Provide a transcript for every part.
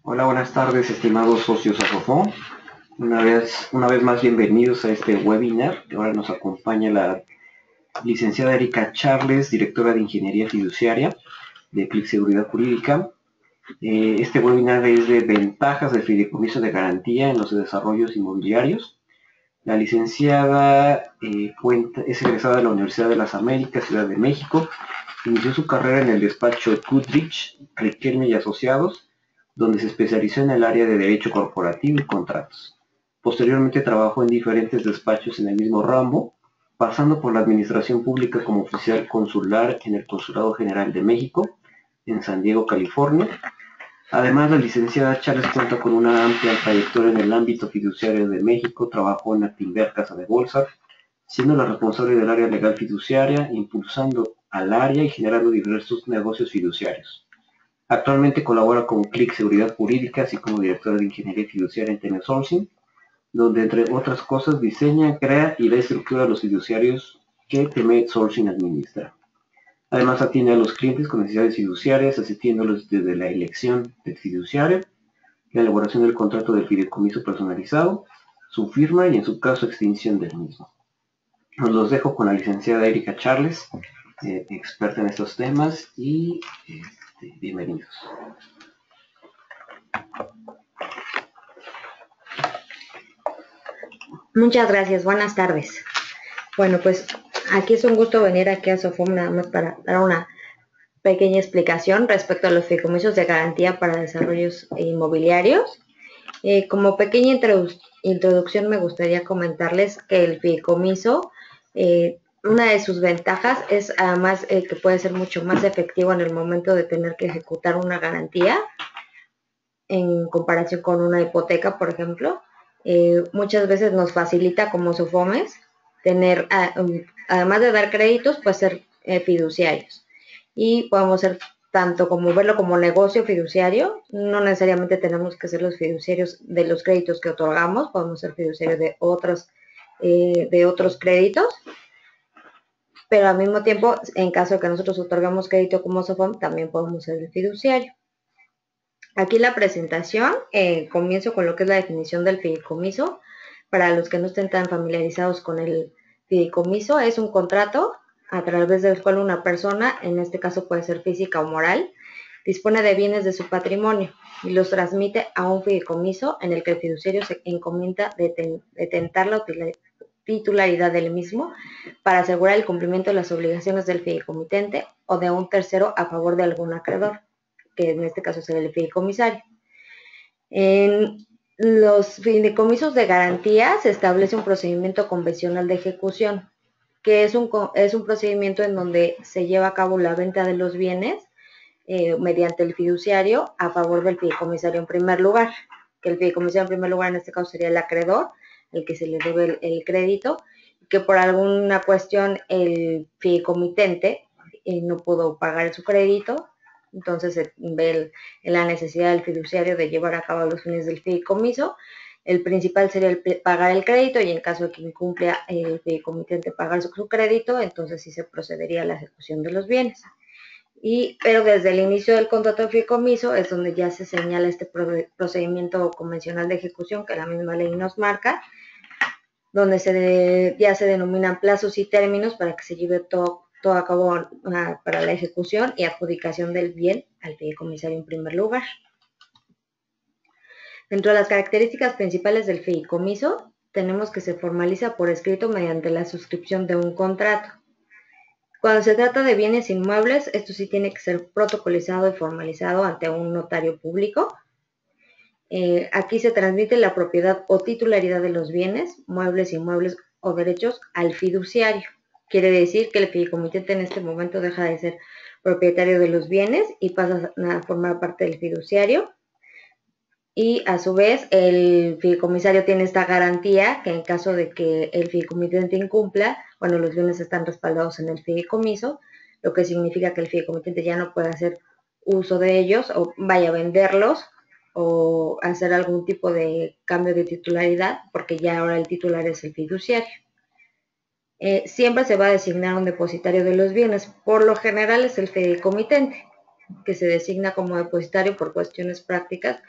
Hola, buenas tardes, estimados socios Asofón. Una vez más, bienvenidos a este webinar. Ahora nos acompaña la licenciada Erika Charles, directora de Ingeniería Fiduciaria de CLIC Seguridad Jurídica. Este webinar es de ventajas del fideicomiso de garantía en los desarrollos inmobiliarios. La licenciada es egresada de la Universidad de las Américas, Ciudad de México. Inició su carrera en el despacho Goodrich, Riquelme y Asociados, donde se especializó en el área de Derecho Corporativo y Contratos. Posteriormente trabajó en diferentes despachos en el mismo ramo, pasando por la Administración Pública como oficial consular en el Consulado General de México, en San Diego, California. Además, la licenciada Charles cuenta con una amplia trayectoria en el ámbito fiduciario de México. Trabajó en Actinver Casa de Bolsa, siendo la responsable del área legal fiduciaria, impulsando al área y generando diversos negocios fiduciarios. Actualmente colabora con CLIC Seguridad Jurídica, así como directora de Ingeniería Fiduciaria en TM Sourcing, donde entre otras cosas diseña, crea y da estructura a los fiduciarios que TM Sourcing administra. Además atiende a los clientes con necesidades fiduciarias, asistiéndolos desde la elección del fiduciario, la elaboración del contrato del fideicomiso personalizado, su firma y en su caso extinción del mismo. Os los dejo con la licenciada Erika Charles, experta en estos temas, y bienvenidos. Muchas gracias, buenas tardes. Bueno, pues aquí es un gusto venir aquí a Sofom nada más para dar una pequeña explicación respecto a los fideicomisos de garantía para desarrollos inmobiliarios. Como pequeña introducción me gustaría comentarles que el fideicomiso, una de sus ventajas es además que puede ser mucho más efectivo en el momento de tener que ejecutar una garantía en comparación con una hipoteca, por ejemplo. Muchas veces nos facilita como SOFOMES tener, además de dar créditos, pues ser fiduciarios. Y podemos ser tanto como verlo como negocio fiduciario, no necesariamente tenemos que ser los fiduciarios de los créditos que otorgamos, podemos ser fiduciarios de otros créditos, pero al mismo tiempo, en caso de que nosotros otorgamos crédito como SOFOM, también podemos ser el fiduciario. Aquí la presentación, comienzo con lo que es la definición del fideicomiso. Para los que no estén tan familiarizados con el fideicomiso, es un contrato a través del cual una persona, en este caso puede ser física o moral, dispone de bienes de su patrimonio y los transmite a un fideicomiso en el que el fiduciario se encomienda detentar la titularidad del mismo para asegurar el cumplimiento de las obligaciones del fideicomitente o de un tercero a favor de algún acreedor, que en este caso sería el fideicomisario. En los fideicomisos de garantía se establece un procedimiento convencional de ejecución, que es un procedimiento en donde se lleva a cabo la venta de los bienes mediante el fiduciario a favor del fideicomisario en primer lugar, que el fideicomisario en primer lugar en este caso sería el acreedor, el que se le debe el crédito, que por alguna cuestión el fideicomitente no pudo pagar su crédito, entonces se ve la necesidad del fiduciario de llevar a cabo los fines del fideicomiso. El principal sería el pagar el crédito y en caso de que incumpla el fideicomitente pagar su crédito, entonces sí se procedería a la ejecución de los bienes. Pero desde el inicio del contrato de fideicomiso es donde ya se señala este procedimiento convencional de ejecución que la misma ley nos marca, donde ya se denominan plazos y términos para que se lleve todo a cabo para la ejecución y adjudicación del bien al fideicomisario en primer lugar. Dentro de las características principales del fideicomiso, tenemos que se formaliza por escrito mediante la suscripción de un contrato. Cuando se trata de bienes inmuebles, esto sí tiene que ser protocolizado y formalizado ante un notario público. Aquí se transmite la propiedad o titularidad de los bienes, muebles, inmuebles o derechos al fiduciario. Quiere decir que el fideicomitente en este momento deja de ser propietario de los bienes y pasa a formar parte del fiduciario. Y a su vez el fideicomisario tiene esta garantía que en caso de que el fideicomitente incumpla, bueno, los bienes están respaldados en el fideicomiso, lo que significa que el fideicomitente ya no puede hacer uso de ellos o vaya a venderlos o hacer algún tipo de cambio de titularidad porque ya ahora el titular es el fiduciario. Siempre se va a designar un depositario de los bienes, por lo general es el fideicomitente. que se designa como depositario por cuestiones prácticas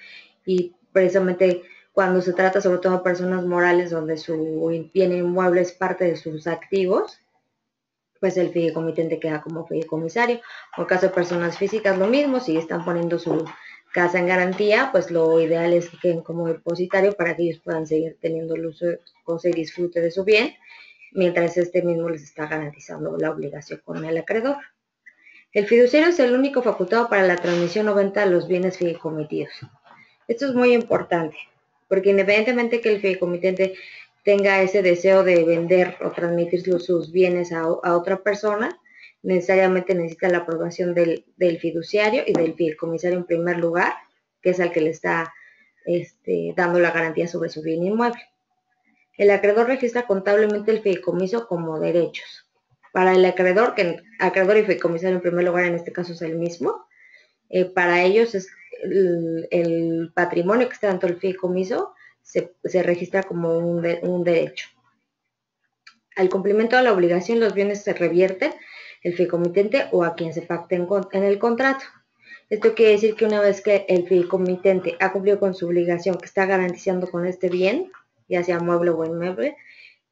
y precisamente cuando se trata sobre todo de personas morales donde su bien inmueble es parte de sus activos, pues el fideicomitente queda como fideicomisario. O en caso de personas físicas lo mismo, si están poniendo su casa en garantía, pues lo ideal es que queden como depositario para que ellos puedan seguir teniendo el uso, goce y disfrute de su bien, mientras este mismo les está garantizando la obligación con el acreedor. El fiduciario es el único facultado para la transmisión o venta de los bienes fideicomitidos. Esto es muy importante, porque independientemente que el fideicomitente tenga ese deseo de vender o transmitir sus bienes a otra persona, necesariamente necesita la aprobación del fiduciario y del fideicomisario en primer lugar, que es al que le está dando la garantía sobre su bien inmueble. El acreedor registra contablemente el fideicomiso como derechos. Para el acreedor, que acreedor y fideicomisario en primer lugar en este caso es el mismo, para ellos es el patrimonio que está dentro del fideicomiso se registra como un derecho. Al cumplimiento de la obligación, los bienes se revierten el fideicomitente o a quien se pacte en el contrato. Esto quiere decir que una vez que el fideicomitente ha cumplido con su obligación que está garantizando con este bien, ya sea mueble o inmueble,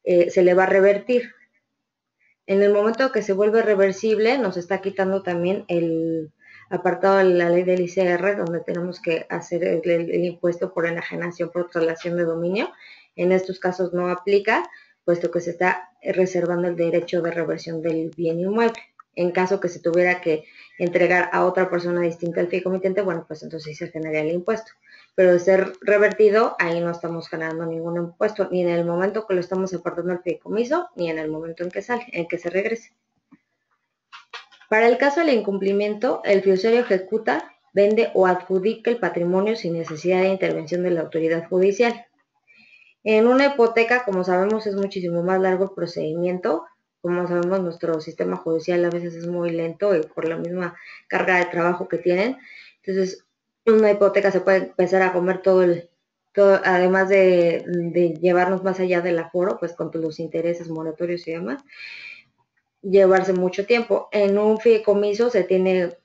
se le va a revertir. En el momento que se vuelve reversible, nos está quitando también el apartado de la ley del ICR, donde tenemos que hacer el impuesto por enajenación por traslación de dominio. En estos casos no aplica, puesto que se está reservando el derecho de reversión del bien inmueble. En caso que se tuviera que entregar a otra persona distinta al fideicomitente, bueno, pues entonces sí se generaría el impuesto. Pero de ser revertido, ahí no estamos generando ningún impuesto, ni en el momento que lo estamos apartando al fideicomiso, ni en el momento en que sale, en que se regrese. Para el caso del incumplimiento, el fiduciario ejecuta, vende o adjudica el patrimonio sin necesidad de intervención de la autoridad judicial. En una hipoteca, como sabemos, es muchísimo más largo el procedimiento. Como sabemos, nuestro sistema judicial a veces es muy lento y por la misma carga de trabajo que tienen. Entonces, una hipoteca se puede empezar a comer todo, además de llevarnos más allá del aforo, pues con los intereses moratorios y demás, llevarse mucho tiempo. En un fideicomiso se tiene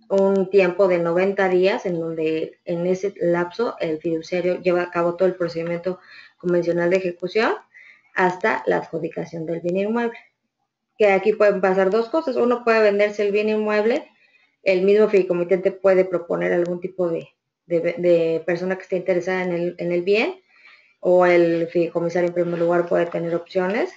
un tiempo de 90 días en donde en ese lapso el fiduciario lleva a cabo todo el procedimiento convencional de ejecución hasta la adjudicación del bien inmueble. Que aquí pueden pasar dos cosas. Uno, puede venderse el bien inmueble, el mismo fideicomitente puede proponer algún tipo de persona que esté interesada en el bien, o el fideicomisario en primer lugar puede tener opciones.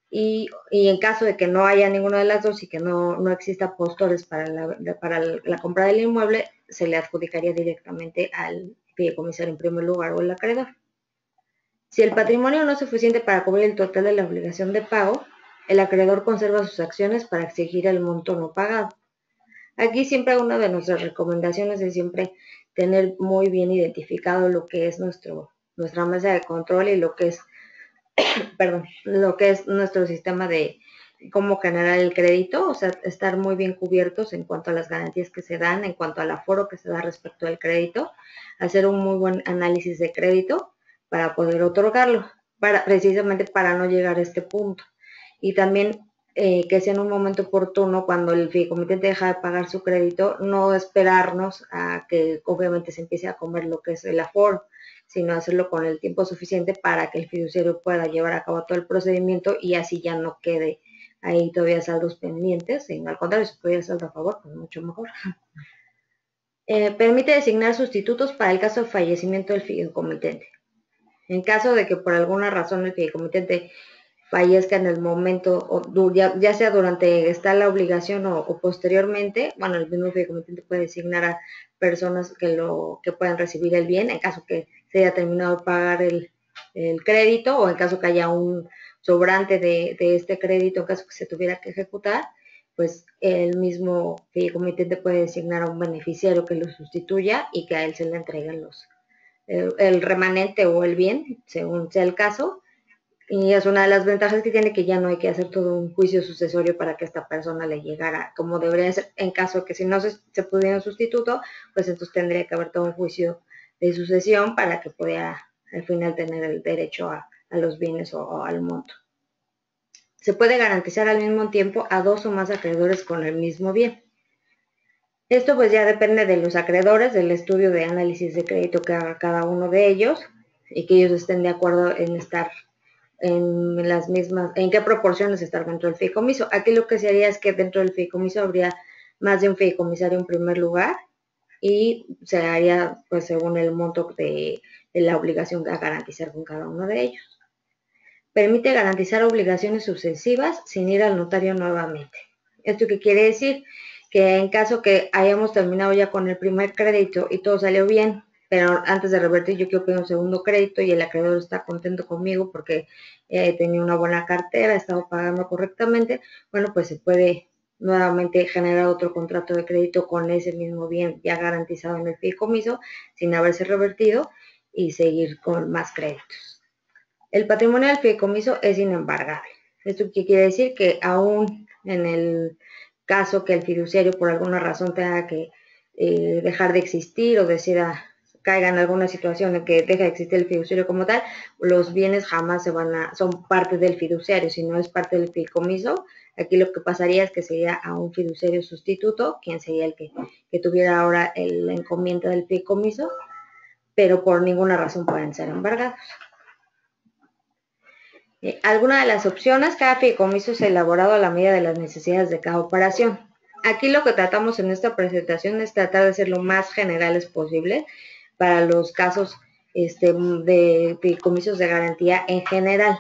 Y en caso de que no haya ninguna de las dos y que no exista postores para la compra del inmueble, se le adjudicaría directamente al fideicomisario en primer lugar o el acreedor. Si el patrimonio no es suficiente para cubrir el total de la obligación de pago, el acreedor conserva sus acciones para exigir el monto no pagado. Aquí siempre una de nuestras recomendaciones es siempre tener muy bien identificado lo que es nuestra mesa de control y lo que es lo que es nuestro sistema de cómo generar el crédito, o sea, estar muy bien cubiertos en cuanto a las garantías que se dan, en cuanto al aforo que se da respecto al crédito, hacer un muy buen análisis de crédito para poder otorgarlo, precisamente para no llegar a este punto. Y también que sea en un momento oportuno, cuando el fideicomitente deja de pagar su crédito, no esperarnos a que obviamente se empiece a comer lo que es el aforo, sino hacerlo con el tiempo suficiente para que el fiduciario pueda llevar a cabo todo el procedimiento y así ya no quede ahí todavía saldos pendientes, sino al contrario, si pudiera saldo a favor, pues mucho mejor. Permite designar sustitutos para el caso de fallecimiento del fideicomitente. En caso de que por alguna razón el fideicomitente fallezca en el momento, o ya sea durante está la obligación o posteriormente, bueno, el mismo fideicomitente puede designar a personas que puedan recibir el bien en caso que se haya terminado de pagar el crédito, o en caso que haya un sobrante de este crédito, en caso que se tuviera que ejecutar, pues el mismo fideicomitente puede designar a un beneficiario que lo sustituya y que a él se le entreguen el remanente o el bien, según sea el caso. Y es una de las ventajas que tiene, que ya no hay que hacer todo un juicio sucesorio para que esta persona le llegara como debería ser, en caso de que si no se pudiera un sustituto, pues entonces tendría que haber todo un juicio de sucesión para que pudiera al final tener el derecho a los bienes o al monto. Se puede garantizar al mismo tiempo a dos o más acreedores con el mismo bien. Esto pues ya depende de los acreedores, del estudio de análisis de crédito que haga cada uno de ellos y que ellos estén de acuerdo en estar en las mismas, en qué proporciones estar dentro del fideicomiso. Aquí lo que se haría es que dentro del fideicomiso habría más de un fideicomisario en primer lugar y se haría pues según el monto de la obligación a garantizar con cada uno de ellos. Permite garantizar obligaciones sucesivas sin ir al notario nuevamente. ¿Esto qué quiere decir? Que en caso que hayamos terminado ya con el primer crédito y todo salió bien, pero antes de revertir yo quiero pedir un segundo crédito y el acreedor está contento conmigo porque tenía una buena cartera, he estado pagando correctamente, bueno, pues se puede nuevamente generar otro contrato de crédito con ese mismo bien ya garantizado en el fideicomiso sin haberse revertido y seguir con más créditos. El patrimonio del fideicomiso es inembargable. ¿Esto qué quiere decir? Que aún en el caso que el fiduciario por alguna razón tenga que dejar de existir o decida caiga en alguna situación en que deja de existir el fiduciario como tal, los bienes jamás son parte del fiduciario, si no es parte del fideicomiso. Aquí lo que pasaría es que sería a un fiduciario sustituto, quien sería el que tuviera ahora la encomienda del fideicomiso, pero por ninguna razón pueden ser embargados. Alguna de las opciones, cada fideicomiso es elaborado a la medida de las necesidades de cada operación. Aquí lo que tratamos en esta presentación es tratar de ser lo más generales posible para los casos de fideicomisos de garantía en general.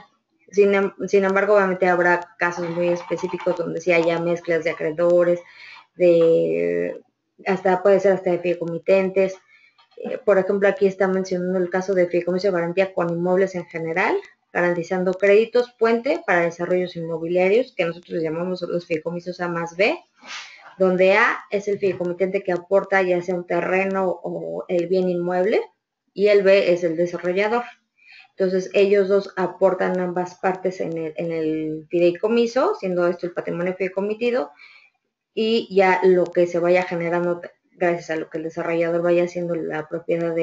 Sin embargo, obviamente habrá casos muy específicos donde sí haya mezclas de acreedores, puede ser hasta de fideicomitentes. Por ejemplo, aquí está mencionando el caso de fideicomiso de garantía con inmuebles en general, garantizando créditos puente para desarrollos inmobiliarios, que nosotros llamamos los fideicomisos A más B, donde A es el fideicomitente que aporta ya sea un terreno o el bien inmueble, y el B es el desarrollador. Entonces, ellos dos aportan ambas partes en el fideicomiso, siendo esto el patrimonio fideicomitido, y ya lo que se vaya generando gracias a lo que el desarrollador vaya haciendo la propiedad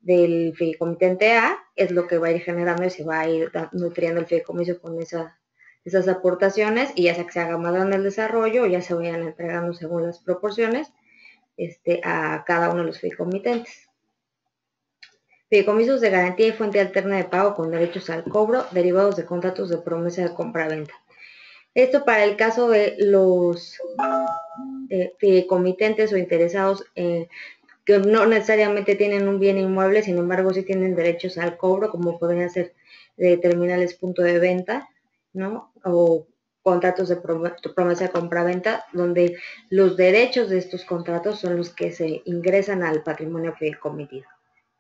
del fideicomitente A, es lo que va a ir generando y se va a ir nutriendo el fideicomiso con esas aportaciones, y ya sea que se haga más grande el desarrollo o ya se vayan entregando según las proporciones a cada uno de los fideicomitentes. Fideicomisos de garantía y fuente alterna de pago con derechos al cobro derivados de contratos de promesa de compra-venta. Esto para el caso de los fideicomitentes o interesados que no necesariamente tienen un bien inmueble, sin embargo sí tienen derechos al cobro, como podrían ser de terminales punto de venta, ¿no? O contratos de promesa de compra-venta, donde los derechos de estos contratos son los que se ingresan al patrimonio fideicomitido.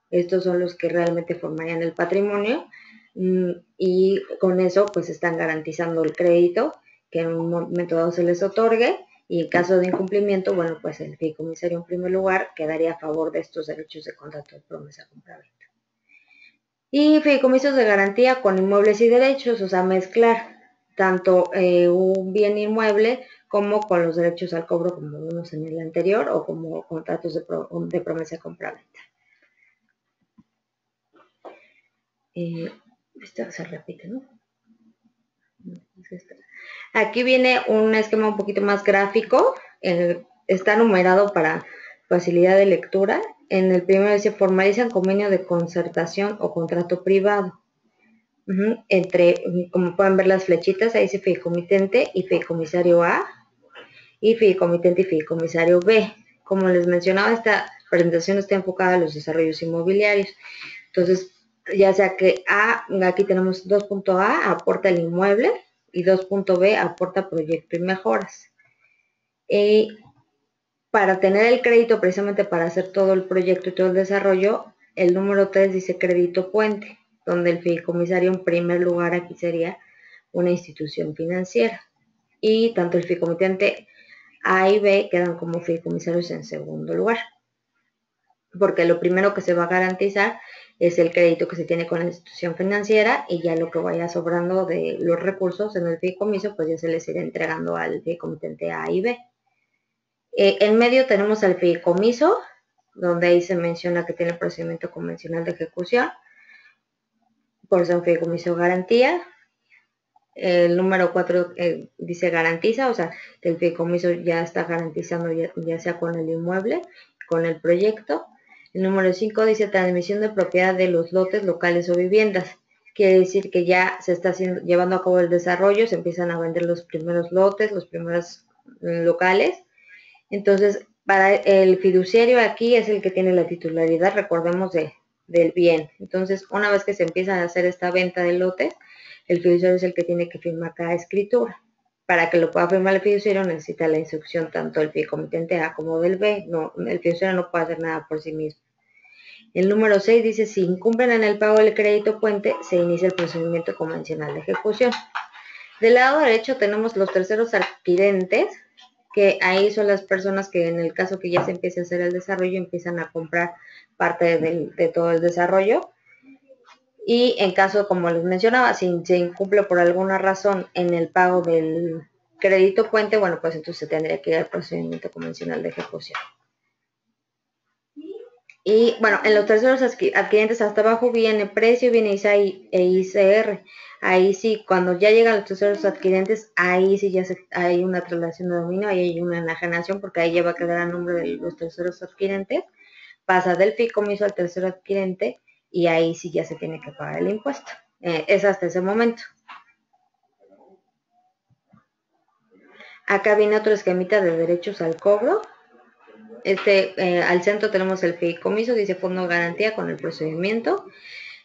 Estos son los que realmente formarían el patrimonio y con eso pues están garantizando el crédito que en un momento dado se les otorgue, y en caso de incumplimiento, bueno, pues el fideicomisario en primer lugar quedaría a favor de estos derechos de contrato de promesa compra-venta. Y fideicomisos de garantía con inmuebles y derechos, o sea, mezclar tanto un bien inmueble como con los derechos al cobro, como vimos en el anterior, o como contratos de promesa compra-venta. Esto se repite, ¿no? Aquí viene un esquema un poquito más gráfico, está numerado para facilidad de lectura. En el primero dice formalizan convenio de concertación o contrato privado. Entre, como pueden ver las flechitas, ahí dice fideicomitente y fideicomisario A, y fideicomitente y fideicomisario B. Como les mencionaba, esta presentación está enfocada a los desarrollos inmobiliarios. Entonces, ya sea que aquí tenemos 2.A, aporta el inmueble, y 2.B, aporta proyecto y mejoras. Para tener el crédito, precisamente para hacer todo el proyecto y todo el desarrollo, el número 3 dice crédito puente, donde el fideicomisario en primer lugar aquí sería una institución financiera. Y tanto el fideicomitente A y B quedan como fideicomisarios en segundo lugar, porque lo primero que se va a garantizar es el crédito que se tiene con la institución financiera, y ya lo que vaya sobrando de los recursos en el fideicomiso, pues ya se les irá entregando al fideicomitente A y B. En medio tenemos al fideicomiso, donde ahí se menciona que tiene procedimiento convencional de ejecución, por ser un fideicomiso garantía. El número 4 dice garantiza, o sea, que el fideicomiso ya está garantizando ya sea con el inmueble, con el proyecto. El número 5 dice transmisión de propiedad de los lotes locales o viviendas. Quiere decir que ya se está llevando a cabo el desarrollo, se empiezan a vender los primeros lotes, los primeros locales. Entonces, para el fiduciario aquí es el que tiene la titularidad, recordemos, del bien. Entonces, una vez que se empieza a hacer esta venta de lotes, el fiduciario es el que tiene que firmar cada escritura. Para que lo pueda firmar el fiduciario necesita la instrucción tanto del fideicomitente A como del B. No, el fiduciario no puede hacer nada por sí mismo. El número 6 dice, si incumplen en el pago del crédito puente, se inicia el procedimiento convencional de ejecución. Del lado derecho tenemos los terceros adquirentes, que ahí son las personas que en el caso que ya se empiece a hacer el desarrollo empiezan a comprar parte de todo el desarrollo. Y en caso, como les mencionaba, si se incumple por alguna razón en el pago del crédito puente, bueno, pues entonces se tendría que ir al procedimiento convencional de ejecución. Y bueno, en los terceros adquirientes hasta abajo viene precio, viene ISA e ICR. Ahí sí, cuando ya llegan los terceros adquirientes, ahí sí ya hay una traslación de dominio, ahí hay una enajenación, porque ahí ya va a quedar a nombre de los terceros adquirientes. Pasa del fideicomiso al tercero adquirente y ahí sí ya se tiene que pagar el impuesto. Es hasta ese momento. Acá viene otro esquemita de derechos al cobro. Al centro tenemos el fideicomiso, dice fondo de garantía con el procedimiento.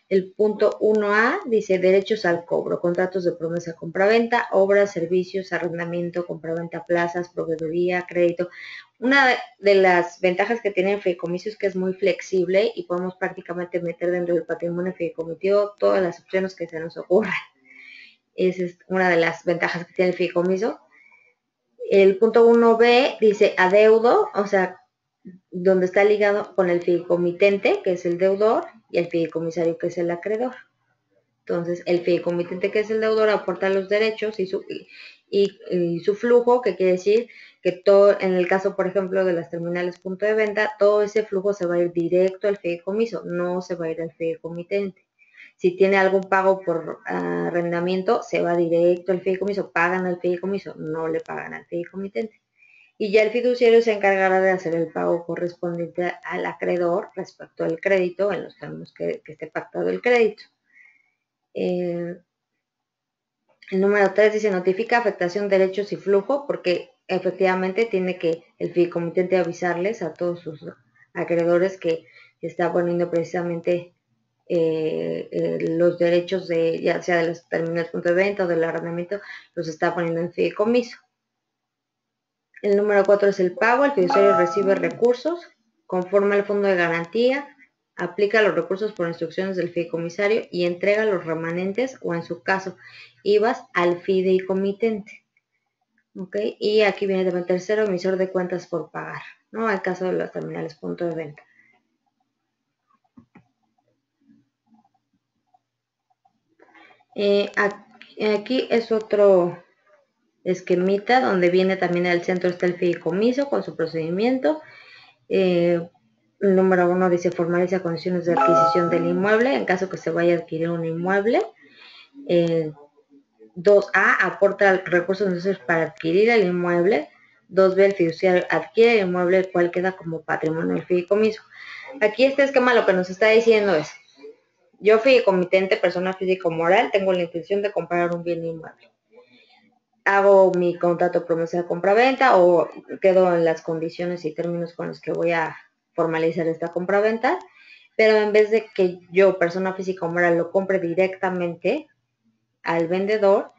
El punto 1A dice derechos al cobro, contratos de promesa compraventa, obras, servicios, arrendamiento, compraventa, plazas, proveeduría, crédito. Una de las ventajas que tiene el fideicomiso es que es muy flexible y podemos prácticamente meter dentro del patrimonio fideicomitivo todas las opciones que se nos ocurran. Esa es una de las ventajas que tiene el fideicomiso. El punto 1B dice adeudo, o sea, donde está ligado con el fideicomitente, que es el deudor, y el fideicomisario, que es el acreedor. Entonces, el fideicomitente, que es el deudor, aporta los derechos y su flujo, que quiere decir que todo, en el caso, por ejemplo, de las terminales punto de venta, todo ese flujo se va a ir directo al fideicomiso, no se va a ir al fideicomitente. Si tiene algún pago por arrendamiento, se va directo al fideicomiso, pagan al fideicomiso, no le pagan al fideicomitente. Y ya el fiduciario se encargará de hacer el pago correspondiente al acreedor respecto al crédito en los términos que esté pactado el crédito. El número 3 dice notifica afectación, derechos y flujo, porque efectivamente tiene que el fideicomitente avisarles a todos sus acreedores que está poniendo precisamente los derechos de, ya sea de los terminales punto de venta o del arrendamiento, los está poniendo en fideicomiso. El número 4 es el pago. El fiduciario recibe recursos, conforme al fondo de garantía, aplica los recursos por instrucciones del fideicomisario y entrega los remanentes o, en su caso, IVAs al fideicomitente. ¿Okay? Y aquí viene también el tercero, emisor de cuentas por pagar, ¿no? Al caso de los terminales punto de venta. Aquí es otro esquemita donde viene también al centro está el fideicomiso con su procedimiento. El número 1 dice formaliza condiciones de adquisición del inmueble en caso que se vaya a adquirir un inmueble. 2A aporta recursos necesarios para adquirir el inmueble. 2B el fiduciario adquiere el inmueble, el cual queda como patrimonio del fideicomiso. Aquí este esquema lo que nos está diciendo es, yo fideicomitente, persona físico-moral, tengo la intención de comprar un bien inmueble. Hago mi contrato de promesa de compraventa o quedo en las condiciones y términos con los que voy a formalizar esta compraventa, pero en vez de que yo, persona física o moral, lo compre directamente al vendedor,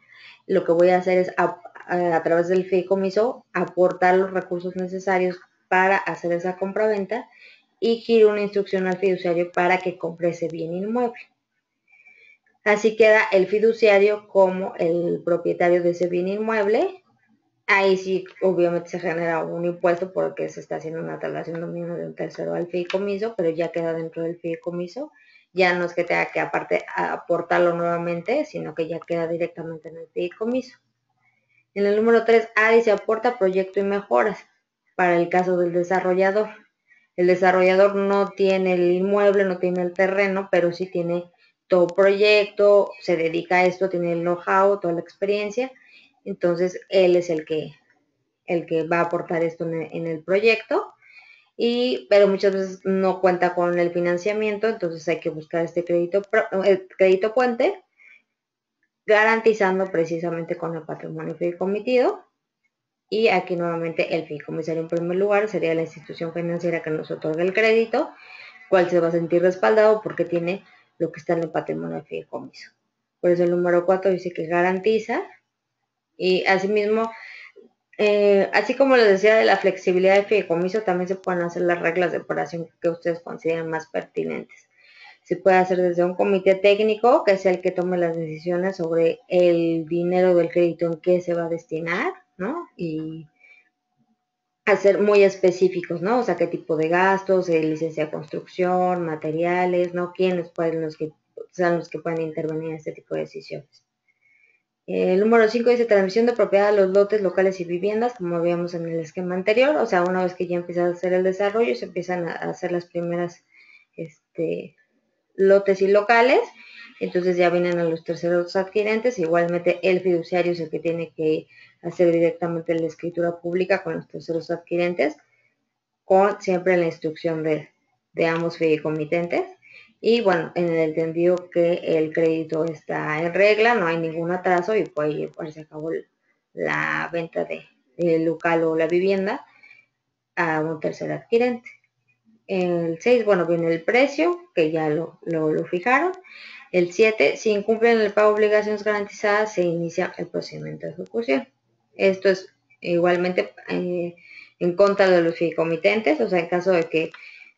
lo que voy a hacer es a través del fideicomiso aportar los recursos necesarios para hacer esa compraventa y giro una instrucción al fiduciario para que compre ese bien inmueble. Así queda el fiduciario como el propietario de ese bien inmueble. Ahí sí, obviamente se genera un impuesto porque se está haciendo una traslación de dominio de un tercero al fideicomiso, pero ya queda dentro del fideicomiso. Ya no es que tenga que aparte aportarlo nuevamente, sino que ya queda directamente en el fideicomiso. En el número 3A dice aporta proyecto y mejoras para el caso del desarrollador. El desarrollador no tiene el inmueble, no tiene el terreno, pero sí tiene todo proyecto, se dedica a esto, tiene el know-how, toda la experiencia, entonces él es el que va a aportar esto en el proyecto, pero muchas veces no cuenta con el financiamiento, entonces hay que buscar este crédito puente, garantizando precisamente con el patrimonio fideicomitido. Y aquí nuevamente el fideicomisario en primer lugar sería la institución financiera que nos otorga el crédito, cual se va a sentir respaldado porque tiene lo que está en el patrimonio del fideicomiso. Por eso el número 4 dice que garantiza, y asimismo, así como les decía de la flexibilidad del fideicomiso, también se pueden hacer las reglas de operación que ustedes consideren más pertinentes. Se puede hacer desde un comité técnico, que es el que tome las decisiones sobre el dinero del crédito en qué se va a destinar, ¿no? Y hacer muy específicos, ¿no? O sea, qué tipo de gastos, licencia de construcción, materiales, ¿no? ¿Quiénes pueden sean los que pueden intervenir en este tipo de decisiones? El número 5 dice transmisión de propiedad a los lotes locales y viviendas, como veíamos en el esquema anterior. O sea, una vez que ya empieza a hacer el desarrollo, se empiezan a hacer las primeras lotes y locales. Entonces ya vienen a los terceros adquirentes. Igualmente el fiduciario es el que tiene que hacer directamente la escritura pública con los terceros adquirentes, con siempre la instrucción de ambos fideicomitentes. Y bueno, en el entendido que el crédito está en regla, no hay ningún atraso y puede llevarse a cabo la venta del local o la vivienda a un tercer adquirente. El 6, bueno, viene el precio, que ya lo fijaron. El 7, si incumplen el pago de obligaciones garantizadas, se inicia el procedimiento de ejecución. Esto es igualmente en contra de los fideicomitentes, o sea, en caso de que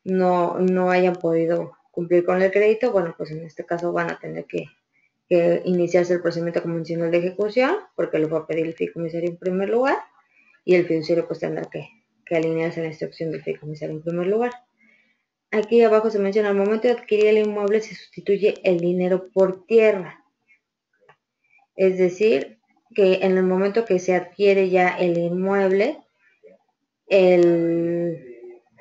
no hayan podido cumplir con el crédito, bueno, pues en este caso van a tener que iniciarse el procedimiento convencional de ejecución, porque lo va a pedir el fideicomisario en primer lugar, y el fiduciario pues tendrá que alinearse en la instrucción del fideicomisario en primer lugar. Aquí abajo se menciona, al momento de adquirir el inmueble se sustituye el dinero por tierra. Es decir, que en el momento que se adquiere ya el inmueble, el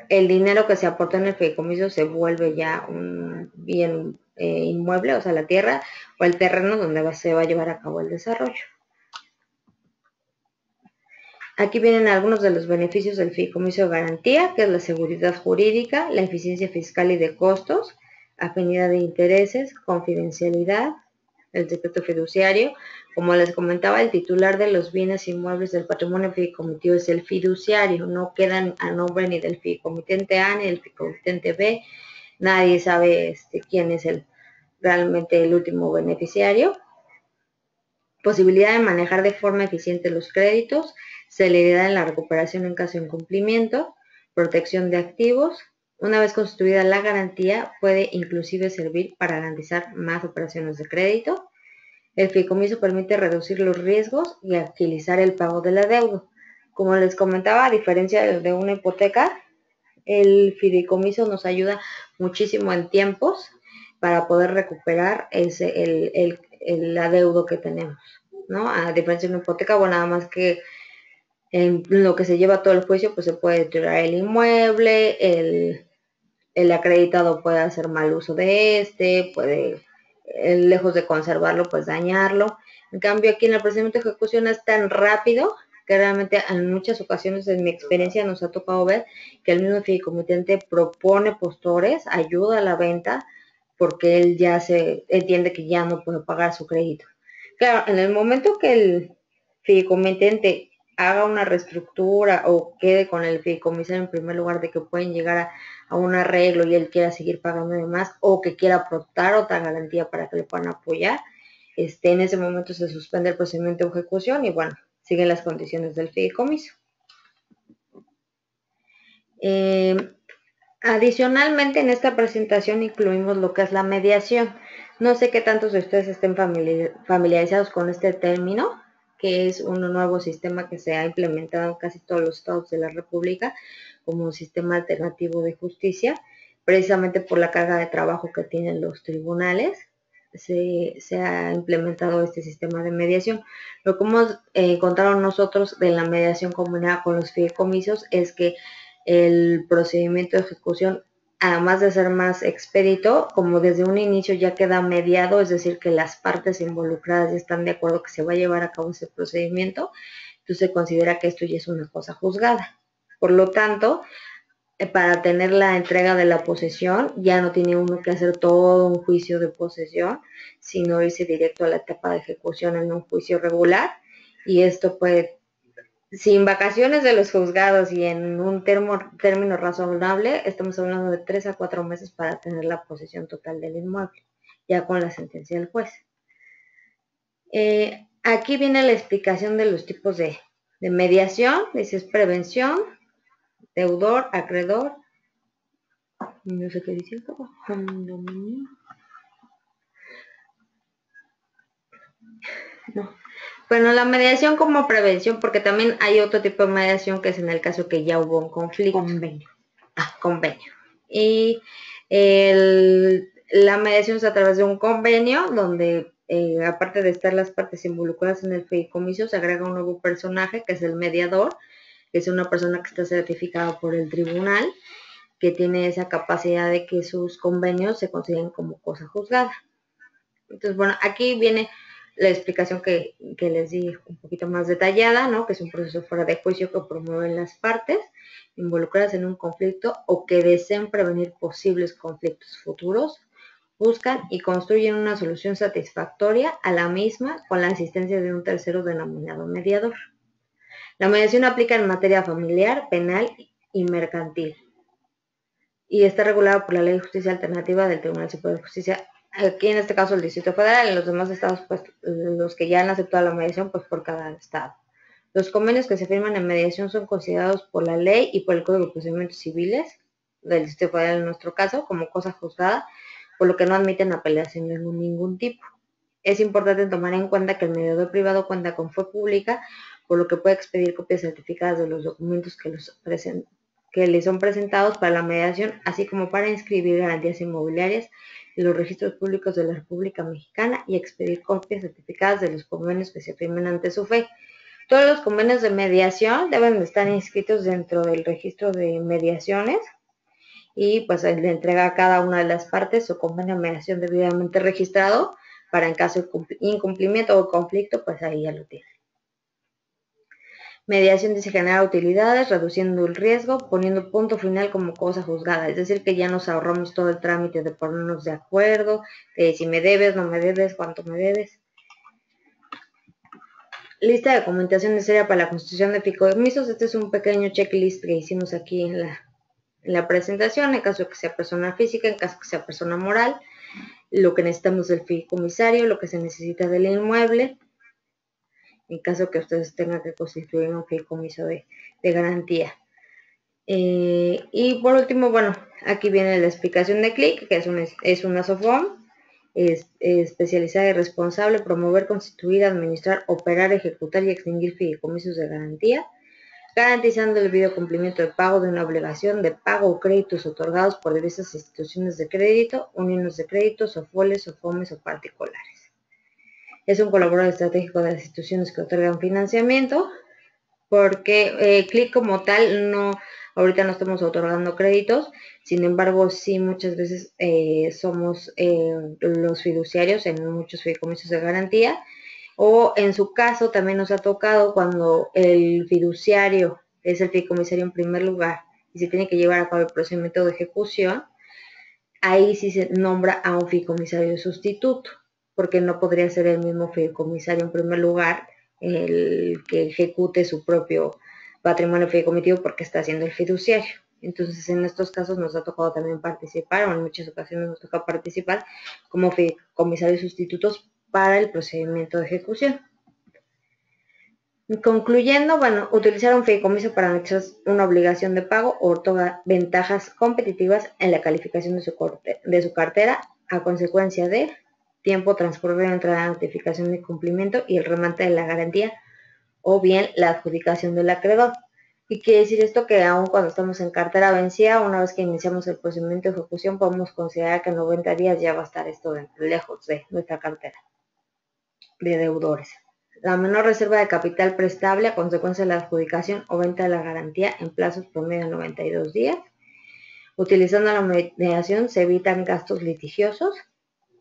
dinero que se aportó en el fideicomiso se vuelve ya un bien inmueble, o sea, la tierra o el terreno donde se va a llevar a cabo el desarrollo. Aquí vienen algunos de los beneficios del fideicomiso de garantía, que es la seguridad jurídica, la eficiencia fiscal y de costos, afinidad de intereses, confidencialidad, el secreto fiduciario. Como les comentaba, el titular de los bienes inmuebles del patrimonio fideicomitado es el fiduciario, no quedan a nombre ni del fideicomitente A ni del fideicomitente B, nadie sabe quién es realmente el último beneficiario. Posibilidad de manejar de forma eficiente los créditos, celeridad en la recuperación en caso de incumplimiento, protección de activos. Una vez constituida la garantía, puede inclusive servir para garantizar más operaciones de crédito. El fideicomiso permite reducir los riesgos y agilizar el pago del adeudo. Como les comentaba, a diferencia de una hipoteca, el fideicomiso nos ayuda muchísimo en tiempos para poder recuperar el adeudo que tenemos, ¿no? A diferencia de una hipoteca, bueno, nada más que en lo que se lleva todo el juicio, pues se puede deteriorar el inmueble, el acreditado puede hacer mal uso de puede, lejos de conservarlo, pues dañarlo. En cambio, aquí en el procedimiento de ejecución es tan rápido que realmente en muchas ocasiones en mi experiencia nos ha tocado ver que el mismo fideicomitente propone postores, ayuda a la venta, porque él ya se entiende que ya no puede pagar su crédito. Claro, en el momento que el fideicomitente haga una reestructura o quede con el fideicomisario en primer lugar de que pueden llegar a un arreglo y él quiera seguir pagando de más o que quiera aportar otra garantía para que le puedan apoyar, en ese momento se suspende el procedimiento de ejecución y bueno, siguen las condiciones del fideicomiso. Adicionalmente, en esta presentación incluimos lo que es la mediación. No sé qué tantos de ustedes estén familiarizados con este término, que es un nuevo sistema que se ha implementado en casi todos los estados de la República como un sistema alternativo de justicia, precisamente por la carga de trabajo que tienen los tribunales. Se ha implementado este sistema de mediación. Lo que hemos encontrado nosotros de la mediación combinada con los fideicomisos es que el procedimiento de ejecución además de ser más expedito, como desde un inicio ya queda mediado, es decir, que las partes involucradas ya están de acuerdo que se va a llevar a cabo ese procedimiento, entonces se considera que esto ya es una cosa juzgada. Por lo tanto, para tener la entrega de la posesión, ya no tiene uno que hacer todo un juicio de posesión, sino irse directo a la etapa de ejecución en un juicio regular, y esto puede, sin vacaciones de los juzgados y en un término razonable, estamos hablando de 3 a 4 meses para tener la posesión total del inmueble, ya con la sentencia del juez. Aquí viene la explicación de los tipos de mediación. Dice, es prevención, deudor, acreedor, no sé qué dice esto, condominio. No. Bueno, la mediación como prevención, porque también hay otro tipo de mediación que es en el caso que ya hubo un conflicto. Convenio. Convenio. Y la mediación es a través de un convenio donde, aparte de estar las partes involucradas en el fideicomiso, se agrega un nuevo personaje que es el mediador, que es una persona que está certificada por el tribunal, que tiene esa capacidad de que sus convenios se consideren como cosa juzgada. Entonces, bueno, aquí viene la explicación que les di un poquito más detallada, ¿no? Que es un proceso fuera de juicio que promueven las partes involucradas en un conflicto o que deseen prevenir posibles conflictos futuros, buscan y construyen una solución satisfactoria a la misma con la asistencia de un tercero denominado mediador. La mediación aplica en materia familiar, penal y mercantil, y está regulada por la Ley de Justicia Alternativa del Tribunal Superior de Justicia. Aquí en este caso el Distrito Federal, en los demás estados, pues los que ya han aceptado la mediación, pues por cada estado. Los convenios que se firman en mediación son considerados por la ley y por el Código de Procedimientos Civiles del Distrito Federal en nuestro caso como cosa juzgada, por lo que no admiten apelación de ningún tipo. Es importante tomar en cuenta que el mediador privado cuenta con fe pública, por lo que puede expedir copias certificadas de los documentos que le son presentados para la mediación, así como para inscribir garantías inmobiliarias en los registros públicos de la República Mexicana y expedir copias certificadas de los convenios que se firmen ante su fe. Todos los convenios de mediación deben de estar inscritos dentro del registro de mediaciones y pues le entrega a cada una de las partes su convenio de mediación debidamente registrado para en caso de incumplimiento o conflicto, pues ahí ya lo tiene. Mediación dice generar utilidades, reduciendo el riesgo, poniendo punto final como cosa juzgada. Es decir, que ya nos ahorramos todo el trámite de ponernos de acuerdo, de si me debes, no me debes, cuánto me debes. Lista de documentación necesaria para la constitución de fideicomisos. Este es un pequeño checklist que hicimos aquí en la presentación, en caso de que sea persona física, en caso de que sea persona moral, lo que necesitamos del fideicomisario, lo que se necesita del inmueble, en caso que ustedes tengan que constituir un fideicomiso de garantía. Y por último, bueno, aquí viene la explicación de CLIC, que es una SOFOM, especializada y responsable, promover, constituir, administrar, operar, ejecutar y extinguir fideicomisos de garantía, garantizando el debido cumplimiento de pago de una obligación de pago o créditos otorgados por diversas instituciones de crédito, uniones de crédito, SOFOLES, SOFOMES o particulares. Es un colaborador estratégico de las instituciones que otorgan financiamiento, porque CLIC como tal ahorita no estamos otorgando créditos, sin embargo sí muchas veces somos los fiduciarios en muchos fideicomisos de garantía, o en su caso también nos ha tocado cuando el fiduciario es el fideicomisario en primer lugar y se tiene que llevar a cabo el procedimiento de ejecución, ahí sí se nombra a un fideicomisario sustituto, porque no podría ser el mismo fideicomisario en primer lugar el que ejecute su propio patrimonio fideicomitivo porque está haciendo el fiduciario. Entonces, en estos casos nos ha tocado también participar, o en muchas ocasiones nos toca participar como fideicomisarios sustitutos para el procedimiento de ejecución. Concluyendo, bueno, utilizar un fideicomiso para anexar una obligación de pago otorga ventajas competitivas en la calificación de su cartera a consecuencia de tiempo transcurrido entre la notificación de cumplimiento y el remate de la garantía, o bien la adjudicación del acreedor. Y quiere decir esto que aun cuando estamos en cartera vencida, una vez que iniciamos el procedimiento de ejecución, podemos considerar que en 90 días ya va a estar esto lejos de nuestra cartera de deudores. La menor reserva de capital prestable a consecuencia de la adjudicación o venta de la garantía en plazos promedio de 92 días. Utilizando la mediación se evitan gastos litigiosos,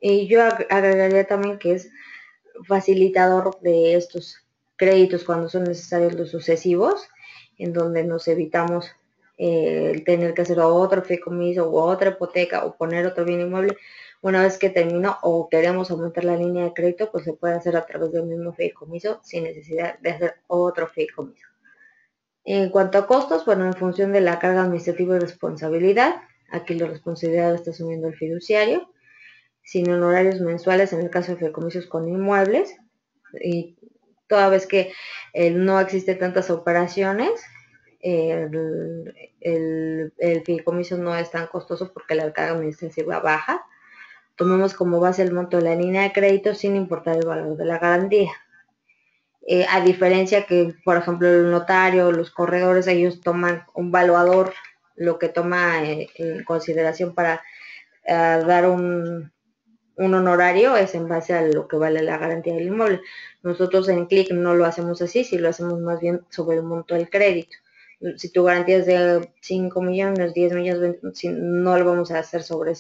y yo agregaría también que es facilitador de estos créditos cuando son necesarios los sucesivos, en donde nos evitamos tener que hacer otro fideicomiso u otra hipoteca o poner otro bien inmueble. Una vez que terminó o queremos aumentar la línea de crédito, pues se puede hacer a través del mismo fideicomiso sin necesidad de hacer otro fideicomiso. En cuanto a costos, bueno, en función de la carga administrativa y responsabilidad, aquí la responsabilidad la está asumiendo el fiduciario, sin honorarios mensuales en el caso de fideicomisos con inmuebles, y toda vez que no existen tantas operaciones, el fideicomiso no es tan costoso porque la carga administrativa baja. Tomemos como base el monto de la línea de crédito sin importar el valor de la garantía. A diferencia que, por ejemplo, el notario, los corredores, ellos toman un valuador, lo que toma en consideración para dar un honorario es en base a lo que vale la garantía del inmueble. Nosotros en Click no lo hacemos así, si lo hacemos más bien sobre el monto del crédito. Si tu garantía es de 5 millones, 10 millones, 20, no lo vamos a hacer sobre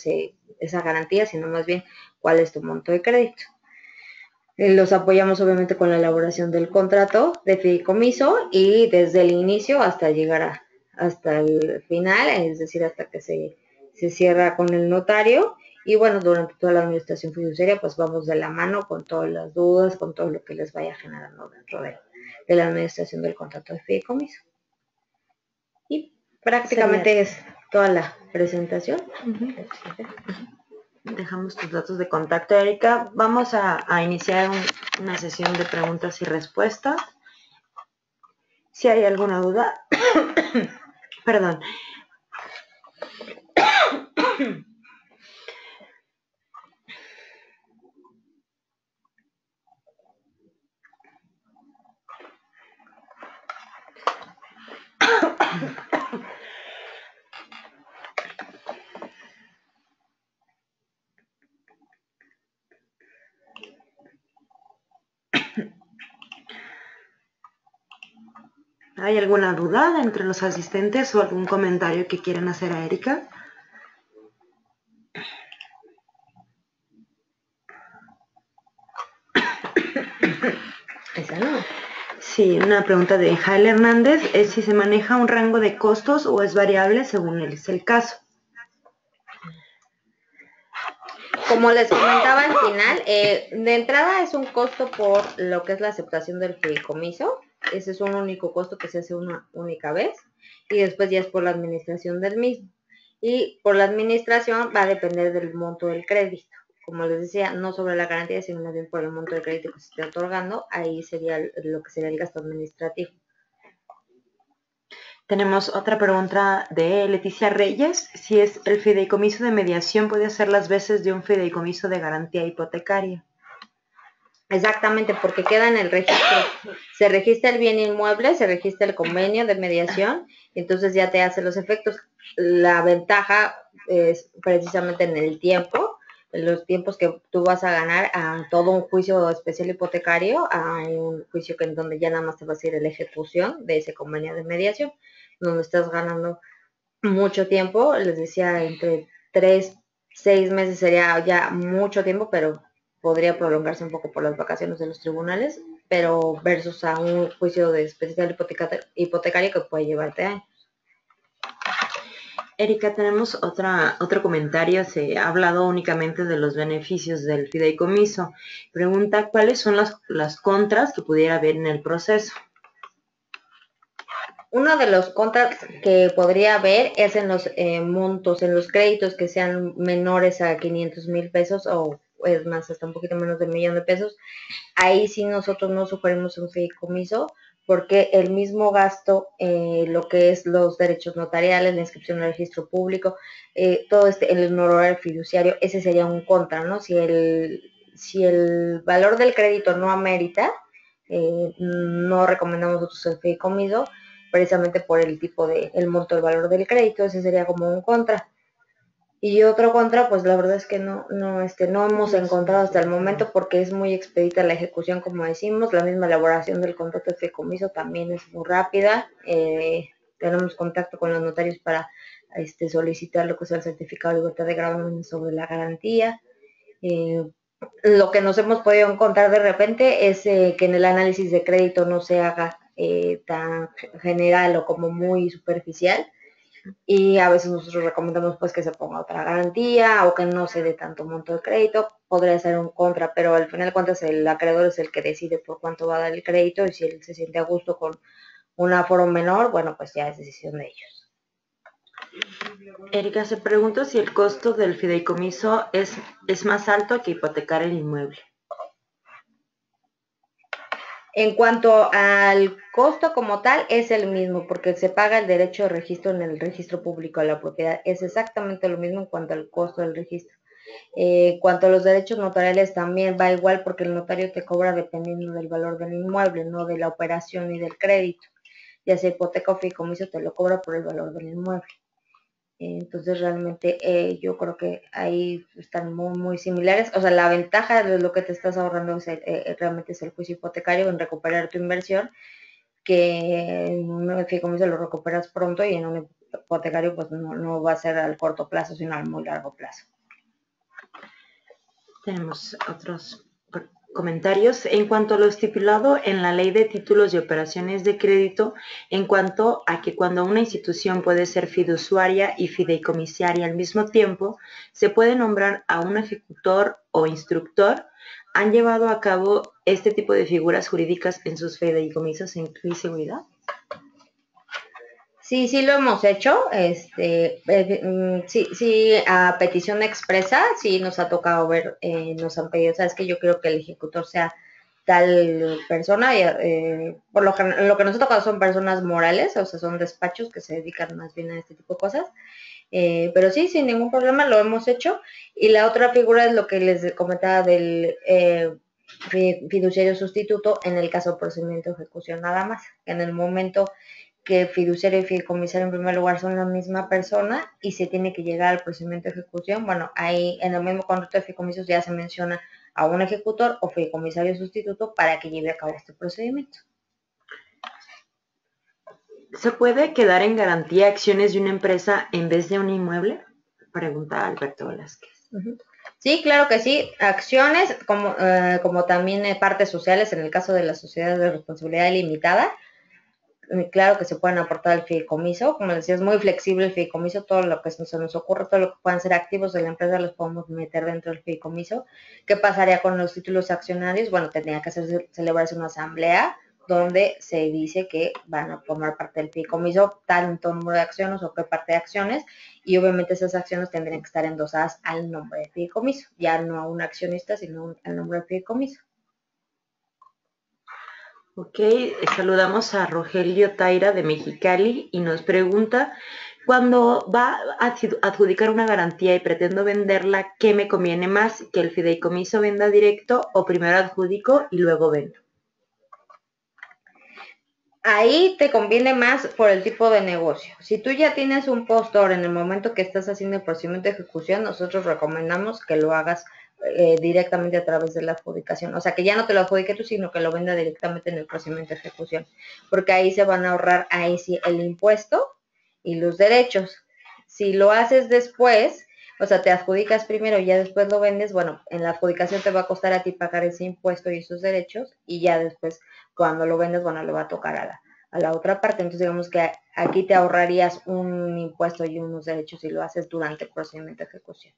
esa garantía, sino más bien cuál es tu monto de crédito. Los apoyamos obviamente con la elaboración del contrato de fideicomiso y desde el inicio hasta llegar hasta el final, es decir, hasta que se cierra con el notario. Y bueno, durante toda la administración fiduciaria, pues vamos de la mano con todas las dudas, con todo lo que les vaya generando dentro de la administración del contrato de fideicomiso. Y prácticamente es toda la presentación. Dejamos tus datos de contacto, Erika. Vamos a iniciar una sesión de preguntas y respuestas. Si hay alguna duda, perdón. ¿Hay alguna duda entre los asistentes o algún comentario que quieran hacer a Erika? Esa no. Sí, una pregunta de Jael Hernández es si se maneja un rango de costos o es variable según el caso. Como les comentaba al final, de entrada es un costo por lo que es la aceptación del fideicomiso. Ese es un único costo que se hace una única vez. Y después ya es por la administración del mismo. Y por la administración va a depender del monto del crédito. Como les decía, no sobre la garantía, sino más bien por el monto del crédito que se esté otorgando. Ahí sería lo que sería el gasto administrativo. Tenemos otra pregunta de Leticia Reyes. Si es el fideicomiso de mediación puede hacer las veces de un fideicomiso de garantía hipotecaria. Exactamente, porque queda en el registro. Se registra el bien inmueble, se registra el convenio de mediación, y entonces ya te hace los efectos. La ventaja es precisamente en el tiempo, en los tiempos que tú vas a ganar a todo un juicio especial hipotecario, a un juicio en donde ya nada más te va a hacer la ejecución de ese convenio de mediación, donde estás ganando mucho tiempo. Les decía, entre 3, 6 meses sería ya mucho tiempo, pero podría prolongarse un poco por las vacaciones de los tribunales, pero versus a un juicio de especial hipotecario que puede llevarte años. Erika, tenemos otro comentario. Se ha hablado únicamente de los beneficios del fideicomiso. Pregunta, ¿cuáles son las contras que pudiera haber en el proceso? Uno de los contras que podría haber es en los montos, en los créditos que sean menores a 500,000 pesos o es más, hasta un poquito menos de 1,000,000 de pesos. Ahí sí nosotros no sugerimos un fideicomiso porque el mismo gasto, lo que es los derechos notariales, la inscripción al registro público, todo el honorario fiduciario, ese sería un contra, ¿no? Si el valor del crédito no amerita, no recomendamos nosotros el fideicomiso, precisamente por el tipo el monto del valor del crédito. Ese sería como un contra. Y otro contra, pues la verdad es que no hemos encontrado hasta el momento, porque es muy expedita la ejecución, como decimos. La misma elaboración del contrato de fideicomiso también es muy rápida. Tenemos contacto con los notarios para solicitar lo que es el certificado de libertad de gravamen sobre la garantía. Lo que nos hemos podido encontrar de repente es que en el análisis de crédito no se haga tan general o como muy superficial, y a veces nosotros recomendamos pues que se ponga otra garantía o que no se dé tanto monto de crédito. Podría ser un contra, pero al final de cuentas el acreedor es el que decide por cuánto va a dar el crédito, y si él se siente a gusto con un aforo menor, bueno, pues ya es decisión de ellos. Erika se pregunta si el costo del fideicomiso es más alto que hipotecar el inmueble. En cuanto al costo como tal, es el mismo, porque se paga el derecho de registro en el registro público de la propiedad. Es exactamente lo mismo en cuanto al costo del registro. Cuanto a los derechos notariales también va igual, porque el notario te cobra dependiendo del valor del inmueble, no de la operación ni del crédito. Ya sea hipoteca o fideicomiso, te lo cobra por el valor del inmueble. Entonces realmente yo creo que ahí están muy similares. O sea, la ventaja de lo que te estás ahorrando es realmente es el juicio hipotecario en recuperar tu inversión, que en un fideicomiso lo recuperas pronto, y en un hipotecario pues no va a ser al corto plazo, sino al muy largo plazo. Tenemos otros comentarios. En cuanto a lo estipulado en la Ley de Títulos y Operaciones de Crédito, en cuanto a que cuando una institución puede ser fiduciaria y fideicomisaria al mismo tiempo, se puede nombrar a un ejecutor o instructor, ¿han llevado a cabo este tipo de figuras jurídicas en sus fideicomisos en Ley y Seguridad? Sí lo hemos hecho. Sí, a petición expresa, sí nos ha tocado ver, nos han pedido, sabes que yo quiero que el ejecutor sea tal persona, y por lo que nos ha tocado son personas morales, o sea, son despachos que se dedican más bien a este tipo de cosas. Pero sí, sin ningún problema lo hemos hecho. Y la otra figura es lo que les comentaba del fiduciario sustituto en el caso de procedimiento de ejecución nada más. En el momento que fiduciario y fideicomisario en primer lugar son la misma persona y se tiene que llegar al procedimiento de ejecución, bueno, ahí en el mismo contrato de fideicomisos ya se menciona a un ejecutor o fideicomisario sustituto para que lleve a cabo este procedimiento. ¿Se puede quedar en garantía acciones de una empresa en vez de un inmueble? Pregunta Alberto Velázquez. Sí, claro que sí. Acciones como también partes sociales en el caso de las sociedades de responsabilidad limitada. Claro que se pueden aportar al fideicomiso. Como decía, es muy flexible el fideicomiso. Todo lo que se nos ocurre, todo lo que puedan ser activos de la empresa, los podemos meter dentro del fideicomiso. ¿Qué pasaría con los títulos accionarios? Bueno, tendría que celebrarse una asamblea donde se dice que van a formar parte del fideicomiso tanto número de acciones o qué parte de acciones, y obviamente esas acciones tendrían que estar endosadas al nombre del fideicomiso, ya no a un accionista, sino al nombre del fideicomiso. Ok, saludamos a Rogelio Taira de Mexicali y nos pregunta, cuando va a adjudicar una garantía y pretendo venderla, ¿qué me conviene más? ¿Que el fideicomiso venda directo o primero adjudico y luego vendo? Ahí te conviene más por el tipo de negocio. Si tú ya tienes un postor en el momento que estás haciendo el procedimiento de ejecución, nosotros recomendamos que lo hagas directamente a través de la adjudicación. O sea, que ya no te lo adjudique tú, sino que lo venda directamente en el procedimiento de ejecución. Porque ahí se van a ahorrar, ahí sí, el impuesto y los derechos. Si lo haces después, o sea, te adjudicas primero y ya después lo vendes, bueno, en la adjudicación te va a costar a ti pagar ese impuesto y esos derechos, y ya después cuando lo vendes, bueno, le va a tocar a la otra parte. Entonces digamos que aquí te ahorrarías un impuesto y unos derechos si lo haces durante el procedimiento de ejecución.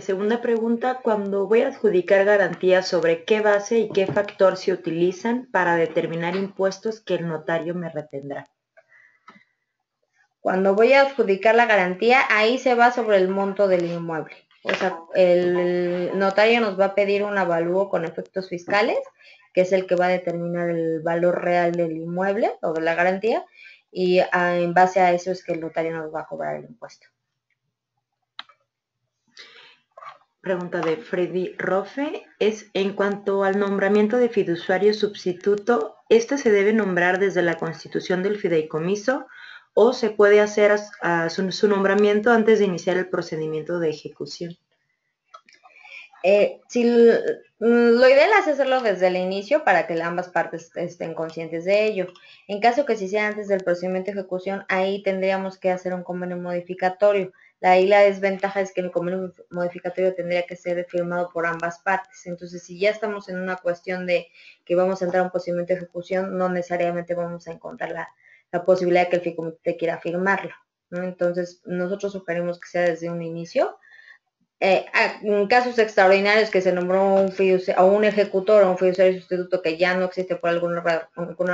Segunda pregunta, cuando voy a adjudicar garantías, ¿sobre qué base y qué factor se utilizan para determinar impuestos que el notario me retendrá? Cuando voy a adjudicar la garantía, ahí se va sobre el monto del inmueble. O sea, el notario nos va a pedir un avalúo con efectos fiscales, que es el que va a determinar el valor real del inmueble o de la garantía, y en base a eso es que el notario nos va a cobrar el impuesto. Pregunta de Freddy Rofe es, en cuanto al nombramiento de fiduciario sustituto, ¿este se debe nombrar desde la constitución del fideicomiso o se puede hacer su nombramiento antes de iniciar el procedimiento de ejecución? Lo ideal es hacerlo desde el inicio para que ambas partes estén conscientes de ello. En caso que se hiciera antes del procedimiento de ejecución, ahí tendríamos que hacer un convenio modificatorio. Ahí la desventaja es que el convenio modificatorio tendría que ser firmado por ambas partes. Entonces, si ya estamos en una cuestión de que vamos a entrar a un procedimiento de ejecución, no necesariamente vamos a encontrar la posibilidad de que el fideicomitente quiera firmarlo, ¿no? Entonces, nosotros sugerimos que sea desde un inicio. En casos extraordinarios que se nombró un ejecutor o un fiduciario sustituto que ya no existe por alguna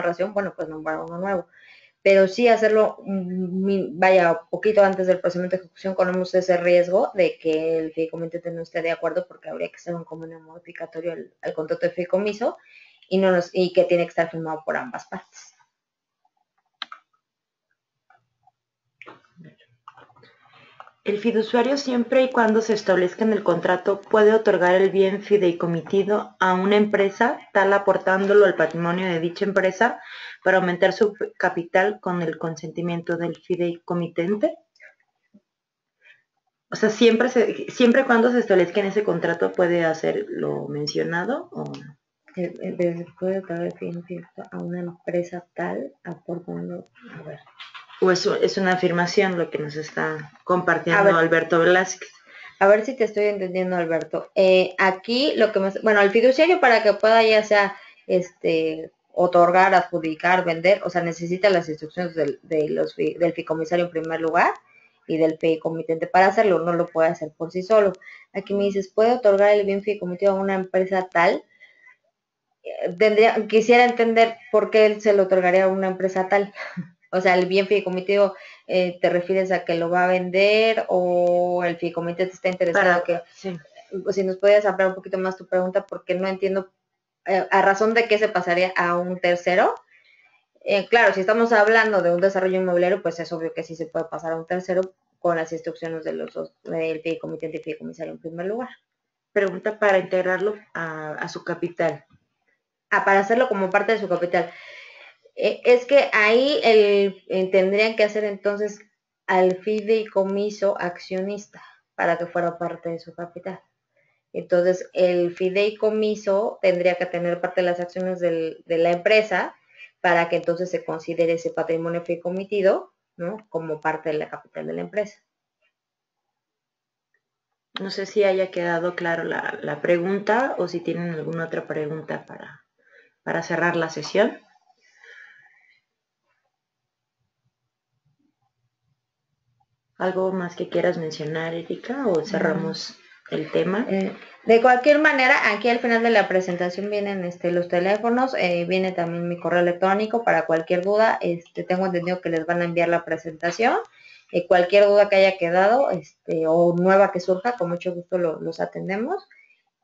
razón, bueno, pues nombrar uno nuevo. Pero sí hacerlo, vaya, poquito antes del procedimiento de ejecución, corremos ese riesgo de que el fideicomitente no esté de acuerdo porque habría que hacer un convenio modificatorio al contrato de fideicomiso y que tiene que estar firmado por ambas partes. El fiduciario, siempre y cuando se establezca en el contrato, puede otorgar el bien fideicomitido a una empresa, tal aportándolo al patrimonio de dicha empresa para aumentar su capital con el consentimiento del fideicomitente. O sea, siempre y cuando se establezca en ese contrato puede hacer lo mencionado. ¿O? Puede otorgar el bien a una empresa tal aportando, a ver. ¿O eso es una afirmación lo que nos está compartiendo Alberto Velázquez? A ver si te estoy entendiendo, Alberto. Aquí bueno, el fiduciario para que pueda ya sea otorgar, adjudicar, vender, o sea, necesita las instrucciones del fideicomisario en primer lugar y del fideicomitente para hacerlo, no lo puede hacer por sí solo. Aquí me dices, ¿puede otorgar el bien fideicomitido a una empresa tal? Quisiera entender por qué él se lo otorgaría a una empresa tal. O sea, el bien fideicomitido, ¿te refieres a que lo va a vender o el fideicomitente está interesado sí. Si nos podías ampliar un poquito más tu pregunta, porque no entiendo a razón de qué se pasaría a un tercero. Claro, si estamos hablando de un desarrollo inmobiliario, pues es obvio que sí se puede pasar a un tercero con las instrucciones del fideicomitente y fideicomisario en primer lugar. Pregunta para integrarlo a su capital. Para hacerlo como parte de su capital. Es que ahí tendrían que hacer entonces al fideicomiso accionista para que fuera parte de su capital. Entonces, el fideicomiso tendría que tener parte de las acciones de la empresa para que entonces se considere ese patrimonio fideicomitido, ¿no?, como parte de la capital de la empresa. No sé si haya quedado claro la pregunta o si tienen alguna otra pregunta para cerrar la sesión. ¿Algo más que quieras mencionar, Erika, o cerramos el tema? De cualquier manera, aquí al final de la presentación vienen los teléfonos, viene también mi correo electrónico para cualquier duda. Tengo entendido que les van a enviar la presentación. Cualquier duda que haya quedado o nueva que surja, con mucho gusto los atendemos.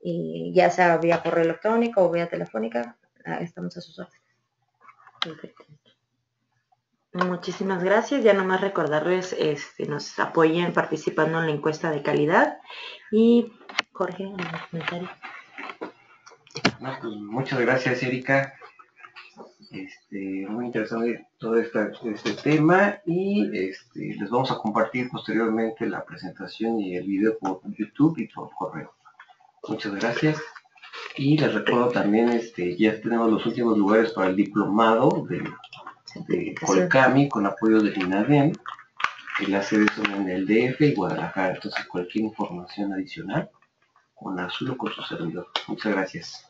Y ya sea vía correo electrónico o vía telefónica, estamos a sus órdenes. Perfecto. Muchísimas gracias. Ya nomás recordarles, nos apoyen participando en la encuesta de calidad. Y Jorge, ¿un comentario? No, pues muchas gracias, Erika. Muy interesante todo este tema y les vamos a compartir posteriormente la presentación y el video por YouTube y por correo. Muchas gracias. Y les recuerdo también, ya tenemos los últimos lugares para el diplomado de Colcami con apoyo del INADEM. Las sedes son en el DF y Guadalajara. Entonces, cualquier información adicional con Azul o con su servidor. Muchas gracias.